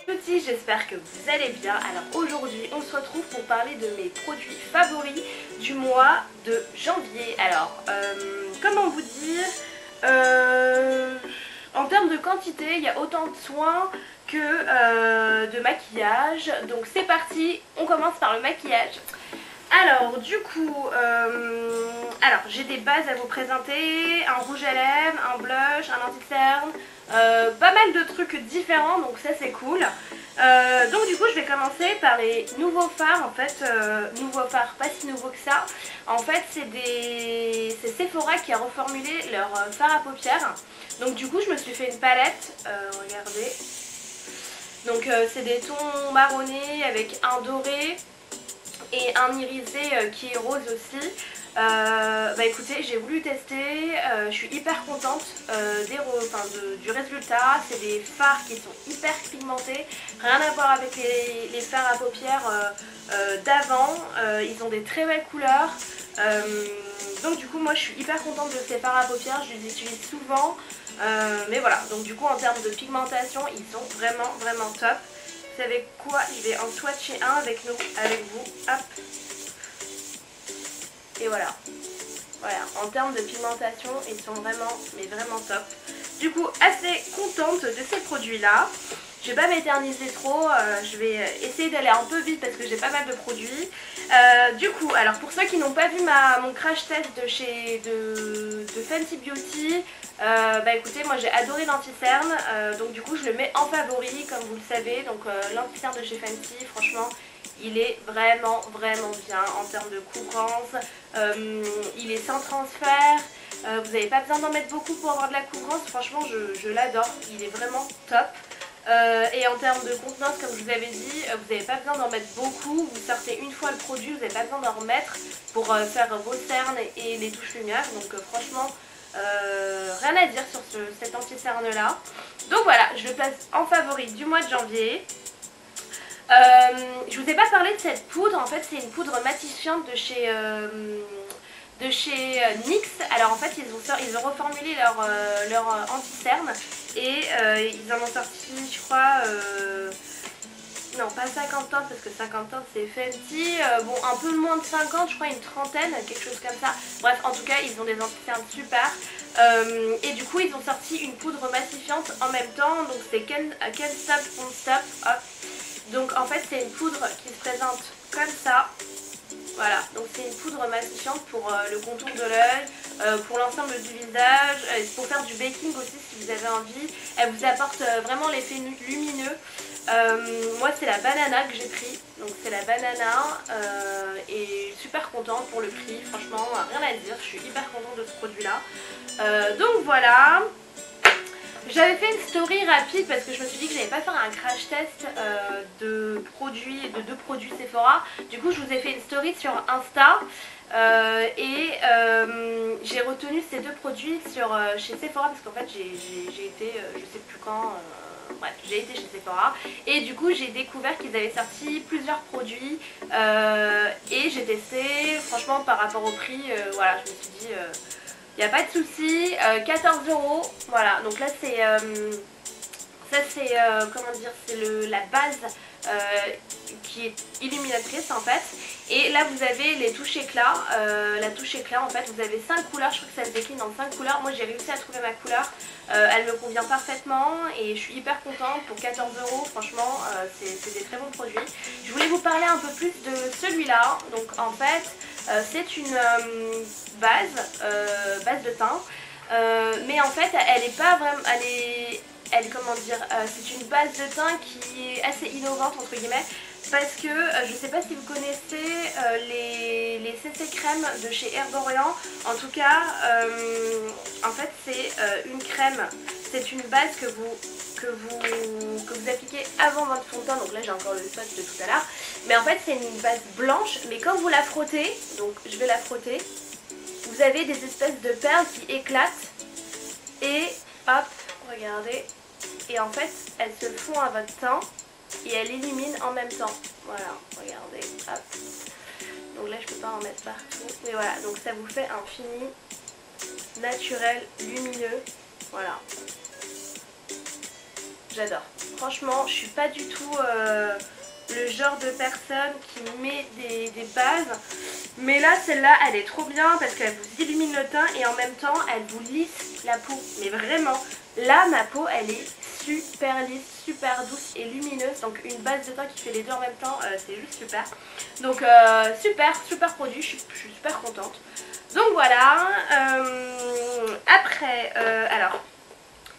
Petit, j'espère que vous allez bien. Alors aujourd'hui on se retrouve pour parler de mes produits favoris du mois de janvier. Alors comment vous dire, en termes de quantité il y a autant de soins que de maquillage. Donc c'est parti, on commence par le maquillage. Alors du coup, j'ai des bases à vous présenter, un rouge à lèvres, un blush, un anti-cerne, pas mal de trucs différents, donc ça c'est cool. Donc du coup je vais commencer par les nouveaux fards, en fait, nouveaux fards, pas si nouveaux que ça. En fait c'est Sephora qui a reformulé leur fard à paupières. Donc du coup je me suis fait une palette, regardez. Donc c'est des tons marronnés avec un doré et un irisé qui est rose aussi. Écoutez, j'ai voulu tester, je suis hyper contente du résultat. C'est des fards qui sont hyper pigmentés, rien à voir avec les fards à paupières d'avant. Ils ont des très belles couleurs. Donc du coup moi je suis hyper contente de ces fards à paupières, je les utilise souvent. Mais voilà, donc du coup en termes de pigmentation ils sont vraiment top. Vous savez quoi, je vais en swatcher un avec vous. Hop. Et voilà. Voilà, en termes de pigmentation, ils sont vraiment top. Du coup, assez contente de ces produits-là. Je vais pas m'éterniser trop, je vais essayer d'aller un peu vite parce que j'ai pas mal de produits. Du coup, alors pour ceux qui n'ont pas vu mon crash test de Fenty Beauty, écoutez, moi j'ai adoré l'anti-cerne, donc du coup je le mets en favori comme vous le savez. Donc l'anti-cerne de chez Fenty, franchement il est vraiment bien en termes de couvrance. Il est sans transfert, vous n'avez pas besoin d'en mettre beaucoup pour avoir de la couvrance. Franchement je l'adore, il est vraiment top. Et en termes de contenance, comme je vous avais dit, vous n'avez pas besoin d'en mettre beaucoup. Vous sortez une fois le produit, vous n'avez pas besoin d'en remettre pour faire vos cernes et les touches lumière. Donc franchement rien à dire sur cet anti-cerne là. Donc voilà, je le place en favori du mois de janvier. Je vous ai pas parlé de cette poudre. En fait c'est une poudre matifiante de chez NYX. Alors en fait ils ont reformulé leur anti-cerne et ils en ont sorti, je crois, non pas 50 teintes parce que 50 teintes c'est Fenty, bon un peu moins de 50, je crois une trentaine, quelque chose comme ça. Bref, en tout cas ils ont des anti-cernes super. Et du coup ils ont sorti une poudre massifiante en même temps, donc c'est Can't Stop Won't Stop. Hop. Donc en fait c'est une poudre qui se présente comme ça. Voilà, donc c'est une poudre massifiante pour le contour de l'œil, pour l'ensemble du visage, pour faire du baking aussi si vous avez envie. Elle vous apporte vraiment l'effet lumineux. Moi c'est la banana que j'ai pris, donc c'est la banana et super contente pour le prix, franchement rien à dire, je suis hyper contente de ce produit là. Donc voilà. J'avais fait une story rapide parce que je me suis dit que j'allais pas faire un crash test de deux produits Sephora. Du coup je vous ai fait une story sur Insta j'ai retenu ces deux produits chez Sephora parce qu'en fait j'ai été, je sais plus quand, bref, j'ai été chez Sephora et du coup j'ai découvert qu'ils avaient sorti plusieurs produits et j'ai testé. Franchement par rapport au prix, voilà, je me suis dit il n'y a pas de souci. 14 €, voilà, donc là c'est comment dire, c'est la base qui est illuminatrice en fait. Et là vous avez les touches éclat, la touche éclat en fait vous avez 5 couleurs, je crois que ça se décline en 5 couleurs. Moi j'ai réussi à trouver ma couleur, elle me convient parfaitement et je suis hyper contente. Pour 14 €, franchement c'est des très bons produits. Je voulais vous parler un peu plus de celui-là. Donc en fait c'est une base de teint, mais en fait elle est pas vraiment, comment dire, c'est une base de teint qui est assez innovante entre guillemets parce que je sais pas si vous connaissez les CC crème de chez Herborian. En tout cas en fait c'est une crème, c'est une base que vous appliquez avant votre fond de teint. Donc là j'ai encore le swatch de tout à l'heure, mais en fait c'est une base blanche, mais quand vous la frottez, donc je vais la frotter, vous avez des espèces de perles qui éclatent et hop, regardez, et en fait elles se font à votre teint et elles illuminent en même temps. Voilà, regardez, hop. Donc là je peux pas en mettre partout, mais voilà, donc ça vous fait un fini naturel, lumineux, voilà. j'adore. Franchement, je suis pas du tout le genre de personne qui met des bases. Mais là, celle-là, elle est trop bien parce qu'elle vous illumine le teint et en même temps, elle vous lisse la peau. Mais vraiment, là, ma peau, elle est super lisse, super douce et lumineuse. Donc une base de teint qui fait les deux en même temps, c'est juste super. Donc super produit, je suis super contente. Donc voilà. Après, alors,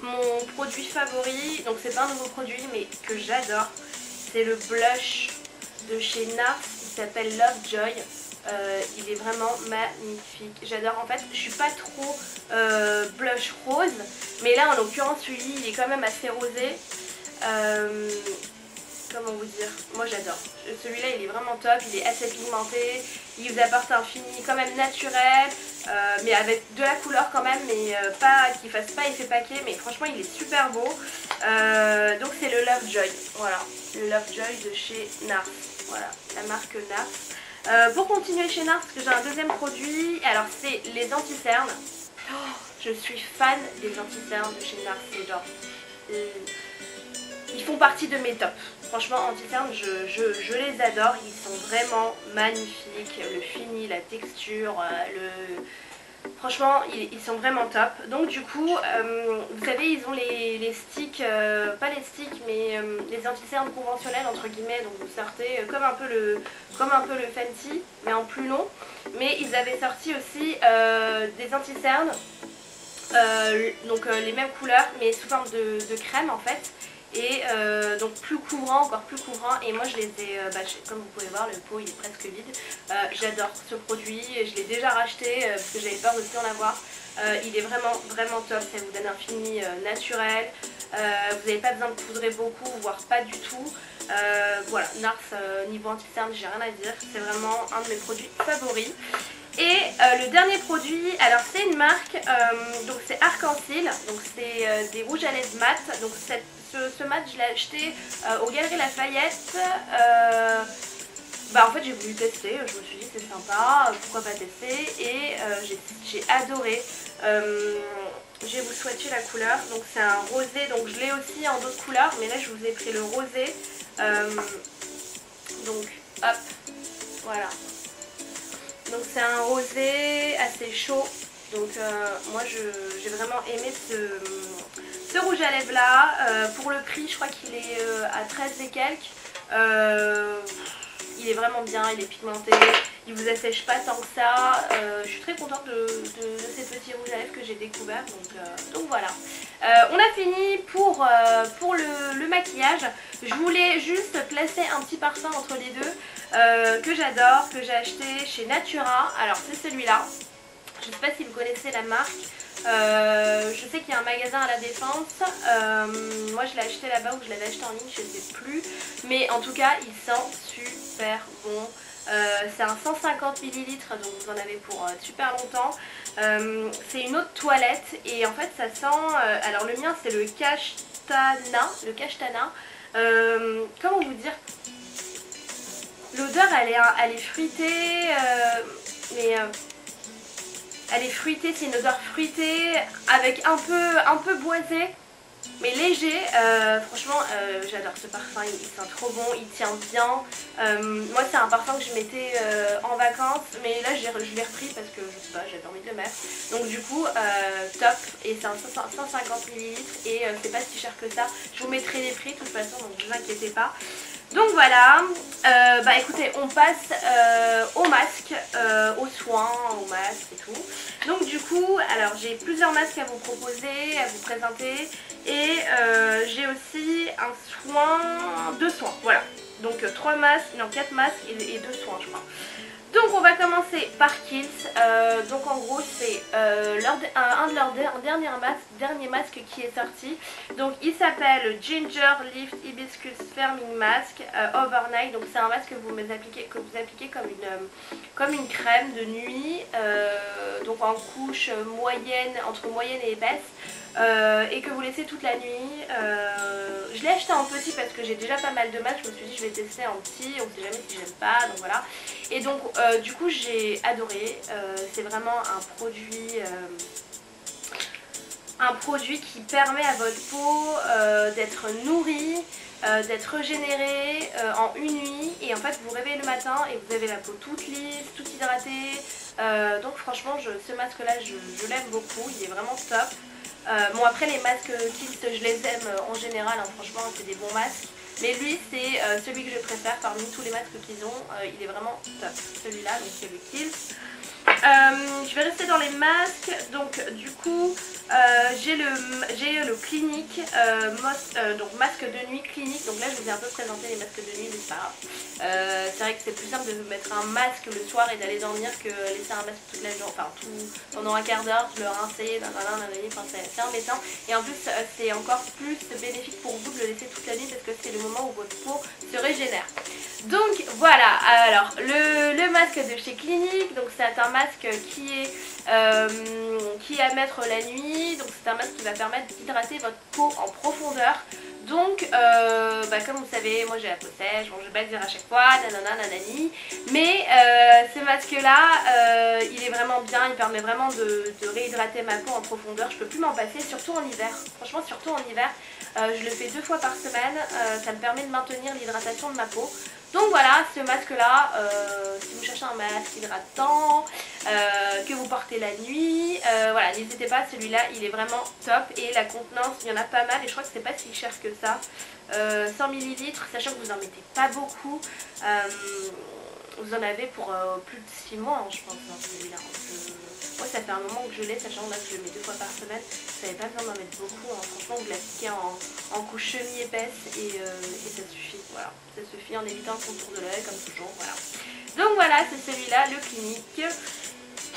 mon produit favori, donc c'est pas un nouveau produit mais que j'adore, c'est le blush de chez NARS, il s'appelle Lovejoy. Il est vraiment magnifique, j'adore. En fait je suis pas trop blush rose, mais là en l'occurrence celui il est quand même assez rosé. Comment vous dire, moi j'adore. Celui-là il est vraiment top, il est assez pigmenté, il vous apporte un fini quand même naturel, mais avec de la couleur quand même, mais pas qu'il fasse pas effet paquet, mais franchement il est super beau. Donc c'est le Lovejoy, voilà, le Lovejoy de chez NARS, voilà, la marque NARS. Pour continuer chez NARS, parce que j'ai un deuxième produit, alors c'est les anti-cernes. Oh, je suis fan des anti-cernes de chez NARS, c'est genre... ils font partie de mes tops. Franchement, anti-cernes, je les adore. Ils sont vraiment magnifiques. Le fini, la texture, franchement, ils sont vraiment top. Donc du coup, vous savez, ils ont les sticks, pas les sticks, mais les anti-cernes conventionnels, entre guillemets. Donc vous sortez comme un peu le Fenty, mais en plus long. Mais ils avaient sorti aussi des anti-cernes, donc les mêmes couleurs, mais sous forme de crème en fait. Et donc plus couvrant, encore plus couvrant, et moi je les ai, comme vous pouvez voir le pot il est presque vide. J'adore ce produit, je l'ai déjà racheté parce que j'avais peur de plus en avoir. Il est vraiment top, ça vous donne un fini naturel, vous n'avez pas besoin de poudrer beaucoup, voire pas du tout. Voilà, NARS niveau anti-cerne j'ai rien à dire, c'est vraiment un de mes produits favoris. Et le dernier produit, alors c'est une marque, donc c'est Arc-en-Ciel, donc c'est des rouges à lèvres mat. Donc ce mat je l'ai acheté aux Galeries Lafayette. En fait j'ai voulu tester, je me suis dit c'est sympa, pourquoi pas tester, et j'ai adoré. Je vais vous swatcher la couleur, donc c'est un rosé, donc je l'ai aussi en d'autres couleurs, mais là je vous ai pris le rosé. Donc hop, voilà. Donc c'est un rosé assez chaud, donc moi j'ai vraiment aimé ce rouge à lèvres là. Pour le prix je crois qu'il est à 13 et quelques. Il est vraiment bien, il est pigmenté, il vous assèche pas tant que ça. Je suis très contente de ces petits rouges à lèvres que j'ai découverts, donc voilà. On a fini pour le maquillage. Je voulais juste placer un petit parfum entre les deux que j'adore, que j'ai acheté chez Natura. Alors c'est celui-là, je ne sais pas si vous connaissez la marque. Je sais qu'il y a un magasin à la Défense, moi je l'ai acheté là-bas ou je l'avais acheté en ligne, je ne sais plus, mais en tout cas il sent super bon. C'est un 150 ml, donc vous en avez pour super longtemps. C'est une eau de toilette et en fait ça sent, alors le mien c'est le Kashtana, comment vous dire, l'odeur elle est fruitée, mais... elle est fruitée, c'est une odeur fruitée avec un peu boisé, mais léger. Franchement j'adore ce parfum, il sent trop bon, il tient bien. Moi c'est un parfum que je mettais en vacances, mais là je l'ai repris parce que je sais pas, j'avais envie de le mettre. Donc du coup top, et c'est un 150 ml et c'est pas si cher que ça. Je vous mettrai les prix de toute façon, donc ne vous inquiétez pas. Donc voilà, écoutez, on passe au masque, aux soins, au masque et tout. Donc du coup, alors j'ai plusieurs masques à vous proposer, à vous présenter. Et j'ai aussi deux soins, voilà. Donc 3 masques, non 4 masques et 2 soins je crois. Donc on va commencer par Kiehl's. Donc en gros c'est un de leurs derniers masques qui est sorti. Donc il s'appelle Ginger Lift Hibiscus Firming Mask Overnight. Donc c'est un masque que vous appliquez comme une crème de nuit, donc en couche moyenne, entre moyenne et épaisse, et que vous laissez toute la nuit. Je l'ai acheté en petit parce que j'ai déjà pas mal de masques. Je me suis dit je vais tester en petit, on sait jamais si j'aime pas, donc voilà. Et donc du coup j'ai adoré, c'est vraiment un produit un produit qui permet à votre peau d'être nourrie, d'être régénérée en une nuit, et en fait vous réveillez le matin et vous avez la peau toute lisse, toute hydratée. Donc franchement ce masque là je l'aime beaucoup, il est vraiment top. Bon après les masques Kiehl's je les aime en général, hein, franchement c'est des bons masques. Mais lui c'est celui que je préfère parmi tous les masques qu'ils ont, il est vraiment top. Celui-là, donc c'est le Kiehl's. Je vais rester dans les masques, donc du coup j'ai le Clinique, donc masque de nuit Clinique. Donc là je vous ai un peu présenté les masques de nuit mais c'est pas grave. C'est vrai que c'est plus simple de mettre un masque le soir et d'aller dormir que laisser un masque toute la journée, enfin pendant un quart d'heure, le rincer, enfin, c'est embêtant. Et en plus c'est encore plus bénéfique pour vous de le laisser toute la nuit parce que c'est le moment où votre peau se régénère. Donc voilà, alors le masque de chez Clinique, donc c'est un masque qui est à mettre la nuit, donc c'est un masque qui va permettre d'hydrater votre peau en profondeur. Donc comme vous savez, moi j'ai la peau sèche, bon je vais pas le dire à chaque fois, nanana nanani, mais ce masque là il est vraiment bien, il permet vraiment de réhydrater ma peau en profondeur. Je peux plus m'en passer, surtout en hiver, franchement surtout en hiver. Je le fais 2 fois par semaine, ça me permet de maintenir l'hydratation de ma peau. Donc voilà, ce masque là, si vous cherchez un masque hydratant, que vous portez la nuit, voilà, n'hésitez pas, celui-là il est vraiment top. Et la contenance, il y en a pas mal et je crois que c'est pas si cher que ça, 100 ml, sachant que vous en mettez pas beaucoup. Vous en avez pour plus de 6 mois, hein, je pense, hein, celui-là. Moi ça fait un moment que je l'ai, sachant là que je le mets 2 fois par semaine. Vous n'avez pas besoin d'en mettre beaucoup, hein. Franchement vous l'appliquez en couche semi-épaisse et ça suffit. Voilà, ça suffit en évitant le contour de l'œil comme toujours. Voilà. Donc voilà, c'est celui-là, le Clinique.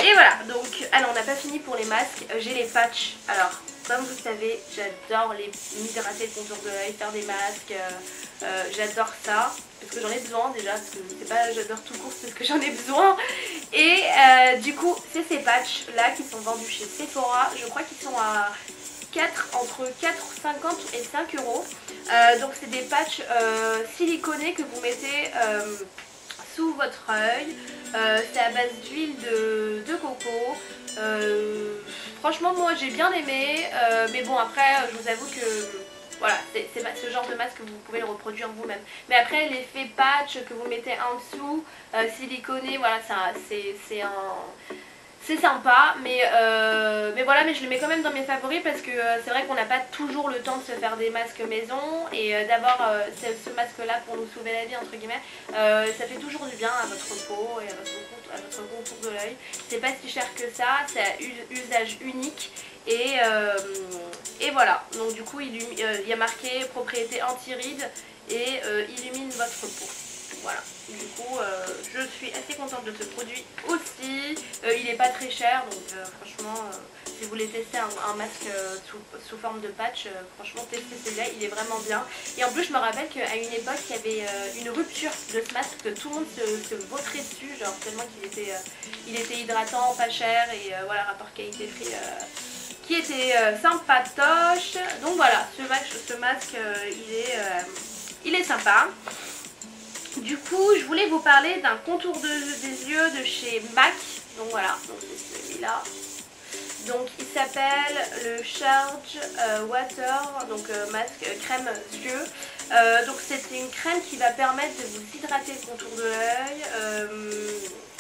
Et voilà, donc alors on n'a pas fini pour les masques, j'ai les patchs. Alors comme vous savez, j'adore m'hydrater le contour de l'œil, faire des masques, j'adore ça. Parce que j'en ai besoin déjà, parce que c'est pas j'adore tout court, parce que j'en ai besoin. Et du coup c'est ces patchs là qui sont vendus chez Sephora, je crois qu'ils sont à entre 4,50 et 5 euros. Donc c'est des patchs siliconés que vous mettez sous votre œil. C'est à base d'huile de coco. Franchement moi j'ai bien aimé, mais bon après je vous avoue que voilà, c'est ce genre de masque que vous pouvez le reproduire vous-même. Mais après l'effet patch que vous mettez en dessous, siliconé, voilà, c'est sympa, mais voilà, mais je le mets quand même dans mes favoris parce que c'est vrai qu'on n'a pas toujours le temps de se faire des masques maison et d'avoir ce masque là pour nous sauver la vie entre guillemets, ça fait toujours du bien à votre peau et à votre contour de l'œil. C'est pas si cher que ça, c'est à usage unique et voilà, donc du coup il y a marqué propriété anti-rides et illumine votre peau. Voilà, du coup je suis assez contente de ce produit aussi. Il est pas très cher, donc franchement si vous voulez tester un masque sous forme de patch, franchement testez celui-là, il est vraiment bien. Et en plus je me rappelle qu'à une époque il y avait une rupture de ce masque, que tout le monde se vautrait dessus, genre tellement il était hydratant, pas cher et voilà, rapport qualité-prix qui était sympatoche. Donc voilà, ce masque il est sympa. Du coup je voulais vous parler d'un contour des yeux de chez MAC. Donc voilà, c'est celui-là. Donc il s'appelle le Charge Water, donc masque crème yeux. Donc c'est une crème qui va permettre de vous hydrater le contour de l'œil.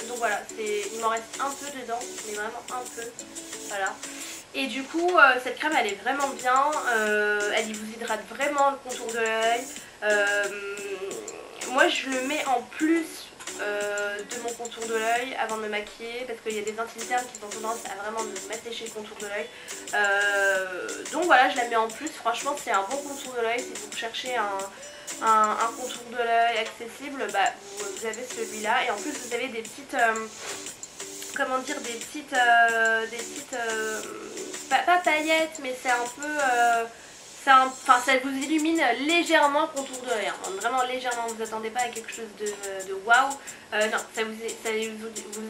Donc voilà, il m'en reste un peu dedans, mais vraiment un peu. Voilà. Et du coup cette crème elle est vraiment bien, elle vous hydrate vraiment le contour de l'œil. Moi je le mets en plus de mon contour de l'œil avant de me maquiller parce qu'il y a des anti-cernes qui ont tendance à vraiment me m'assécher le contour de l'œil. Donc voilà, je la mets en plus, franchement c'est un bon contour de l'œil. Si vous cherchez un contour de l'œil accessible, bah, vous avez celui-là. Et en plus vous avez des petites... comment dire, des petites pas paillettes, mais c'est un peu enfin ça vous illumine légèrement le contour de l'œil, hein. Vraiment légèrement, vous attendez pas à quelque chose de waouh, non, ça vous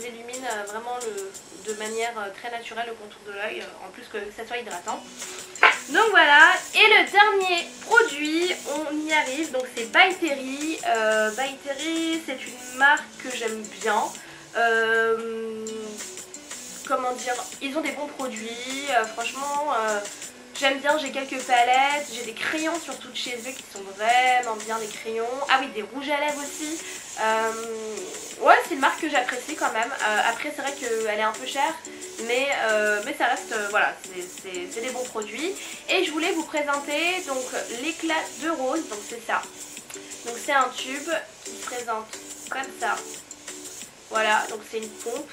illumine vraiment de manière très naturelle le contour de l'œil, en plus que ça soit hydratant. Donc voilà, et le dernier produit, on y arrive, donc c'est By Terry. By Terry, c'est une marque que j'aime bien. comment dire, ils ont des bons produits, franchement j'aime bien, j'ai quelques palettes, j'ai des crayons surtout de chez eux qui sont vraiment bien, les crayons. Ah oui, des rouges à lèvres aussi. Ouais, c'est une marque que j'apprécie quand même. Après, c'est vrai qu'elle est un peu chère, mais ça reste, voilà, c'est des bons produits. Et je voulais vous présenter donc l'éclat de rose, donc c'est ça. Donc c'est un tube qui se présente comme ça. Voilà, donc c'est une pompe.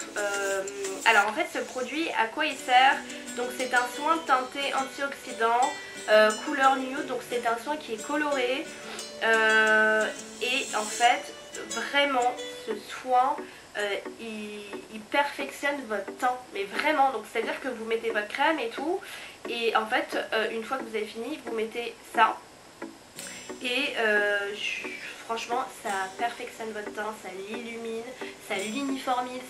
Alors en fait ce produit, à quoi il sert? Donc c'est un soin teinté antioxydant, couleur nude, donc c'est un soin qui est coloré. Et en fait, vraiment, ce soin, il perfectionne votre teint. Mais vraiment, donc c'est à dire que vous mettez votre crème et tout. Et en fait, une fois que vous avez fini, vous mettez ça. Et franchement ça perfectionne votre teint, ça l'illumine, ça l'uniformise,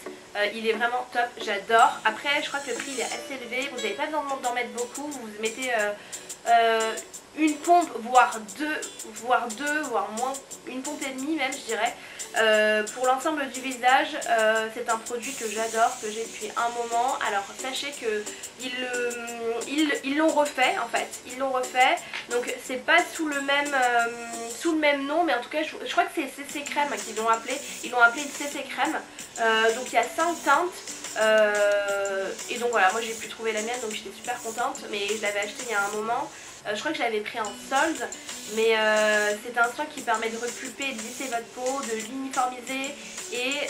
il est vraiment top, j'adore. Après je crois que le prix il est assez élevé, vous n'avez pas besoin d'en mettre beaucoup, vous mettez une pompe, voire deux, voire moins, une pompe et demie même je dirais. Pour l'ensemble du visage, c'est un produit que j'adore, que j'ai depuis un moment. Alors sachez que ils l'ont refait en fait, ils l'ont refait. Donc c'est pas sous le même nom, mais en tout cas je crois que c'est CC Crème qu'ils l'ont appelé. Ils l'ont appelé une CC Crème. Donc il y a 5 teintes. Et donc voilà, moi j'ai pu trouver la mienne, donc j'étais super contente. Mais je l'avais acheté il y a un moment. Je crois que je l'avais pris en solde, mais c'est un soin qui permet de repulper, de lisser votre peau, de l'uniformiser et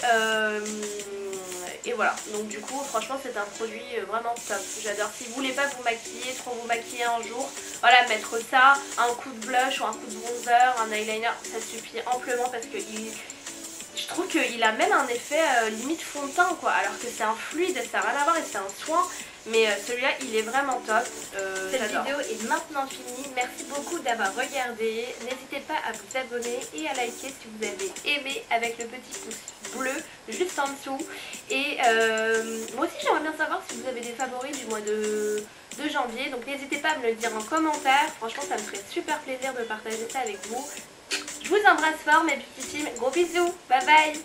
voilà. Donc du coup franchement c'est un produit vraiment top, j'adore. Si vous voulez pas vous maquiller, trop vous maquiller un jour, voilà, mettre ça, un coup de blush ou un coup de bronzer, un eyeliner, ça suffit amplement parce que je trouve qu'il a même un effet limite fond de teint quoi, alors que c'est un fluide, ça n'a rien à voir et c'est un soin. Mais celui-là il est vraiment top. Cette vidéo est maintenant finie. Merci beaucoup d'avoir regardé. N'hésitez pas à vous abonner et à liker si vous avez aimé avec le petit pouce bleu juste en dessous. Et moi aussi j'aimerais bien savoir si vous avez des favoris du mois de janvier. Donc n'hésitez pas à me le dire en commentaire. Franchement ça me ferait super plaisir de partager ça avec vous. Je vous embrasse fort mes petits teams. Gros bisous. Bye bye.